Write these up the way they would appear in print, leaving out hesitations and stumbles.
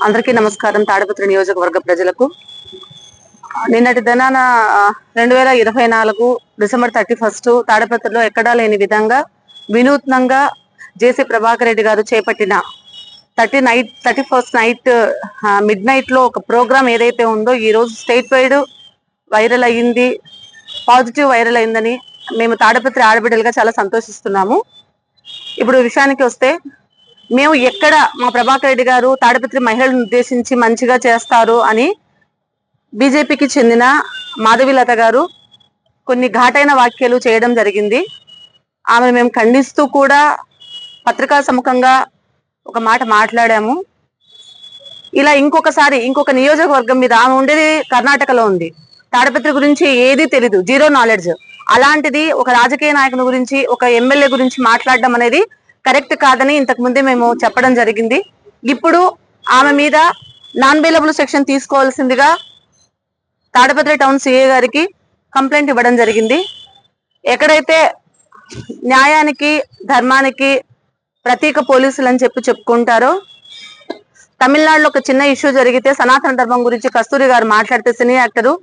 అందరికీ నమస్కారం. తాడిపత్రి నియోజకవర్గ ప్రజలకు నిన్నటి దినాన 2024 డిసెంబర్ 31 తాడిపత్రిలో ఎక్కడా లేని విధంగా వినూత్నంగా జేసీ ప్రభాకర్ రెడ్డి గారు చేపట్టిన 31st నైట్ మిడ్ నైట్ లో ఒక ప్రోగ్రామ్ ఏదైతే ఉందో ఈ రోజు స్టేట్ వైడ్ వైరల్ అయ్యింది, పాజిటివ్ వైరల్ అయిందని మేము తాడిపత్రి ఆడబిడ్డలుగా చాలా సంతోషిస్తున్నాము. ఇప్పుడు విషయానికి వస్తే, మేము ఎక్కడ మా ప్రభాకర్ రెడ్డి గారు తాడిపత్రి మహిళలను ఉద్దేశించి మంచిగా చేస్తారు అని బీజేపీకి చెందిన మాధవీలత గారు కొన్ని ఘాటైన వ్యాఖ్యలు చేయడం జరిగింది. ఆమె మేము ఖండిస్తూ కూడా పత్రికా సముఖంగా ఒక మాట మాట్లాడాము. ఇలా ఇంకొక నియోజకవర్గం మీద, ఆమె ఉండేది కర్ణాటకలో ఉంది, తాడిపత్రి గురించి ఏది తెలీదు, జీరో నాలెడ్జ్. అలాంటిది ఒక రాజకీయ నాయకుని గురించి, ఒక ఎమ్మెల్యే గురించి మాట్లాడడం అనేది కరెక్ట్ కాదని ఇంతకు ముందే మేము చెప్పడం జరిగింది. ఇప్పుడు ఆమె మీద నాన్ బెయిలబుల్ సెక్షన్ తీసుకోవాల్సిందిగా తాడిపత్రి టౌన్ సిఐ గారికి కంప్లైంట్ ఇవ్వడం జరిగింది. ఎక్కడైతే న్యాయానికి ధర్మానికి ప్రతీక పోలీసులు అని చెప్పుకుంటారో, తమిళనాడులో ఒక చిన్న ఇష్యూ జరిగితే సనాతన ధర్మం గురించి కస్తూరి గారు మాట్లాడితే సినీ యాక్టరు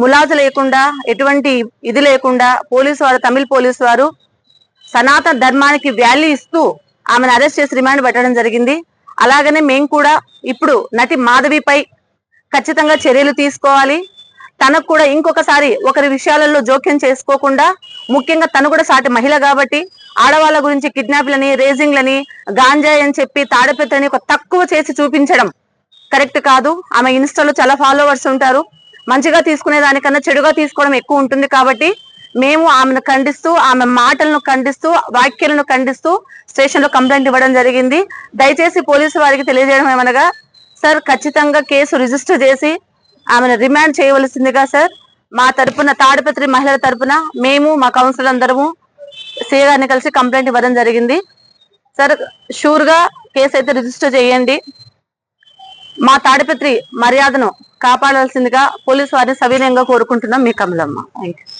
ములాజు లేకుండా, ఎటువంటి ఇది లేకుండా పోలీసు వారు, తమిళ పోలీసు వారు సనాతన ధర్మానికి వాల్యూ ఇస్తూ ఆమెను అరెస్ట్ చేసి రిమాండ్ పెట్టడం జరిగింది. అలాగనే మేము కూడా ఇప్పుడు నటి మాధవిపై ఖచ్చితంగా చర్యలు తీసుకోవాలి. తనకు కూడా ఇంకొకసారి ఒకరి విషయాలలో జోక్యం చేసుకోకుండా, ముఖ్యంగా తను కూడా సాటి మహిళ కాబట్టి ఆడవాళ్ళ గురించి కిడ్నాప్లని, రేజింగ్లని, గాంజాయి అని చెప్పి తాడిపత్రిని ఒక తక్కువ చేసి చూపించడం కరెక్ట్ కాదు. ఆమె ఇన్స్టాలో చాలా ఫాలోవర్స్ ఉంటారు. మంచిగా తీసుకునే దానికన్నా చెడుగా తీసుకోవడం ఎక్కువ ఉంటుంది. కాబట్టి మేము ఆమెను ఖండిస్తూ, ఆమె మాటలను ఖండిస్తూ, వ్యాఖ్యలను ఖండిస్తూ స్టేషన్ లో కంప్లైంట్ ఇవ్వడం జరిగింది. దయచేసి పోలీసు వారికి తెలియజేయడం ఏమనగా, సార్ ఖచ్చితంగా కేసు రిజిస్టర్ చేసి ఆమెను రిమాండ్ చేయవలసిందిగా సార్ మా తరపున, తాడిపత్రి మహిళల తరపున మేము, మా కౌన్సిలర్ అందరము సీఏ గారిని కలిసి కంప్లైంట్ ఇవ్వడం జరిగింది. సార్ షూర్ గా కేసు అయితే రిజిస్టర్ చేయండి. మా తాడిపత్రి మర్యాదను కాపాడాల్సిందిగా పోలీసు వారిని సవినయంగా కోరుకుంటున్నాం. మీ కమలమ్మ. Thank you.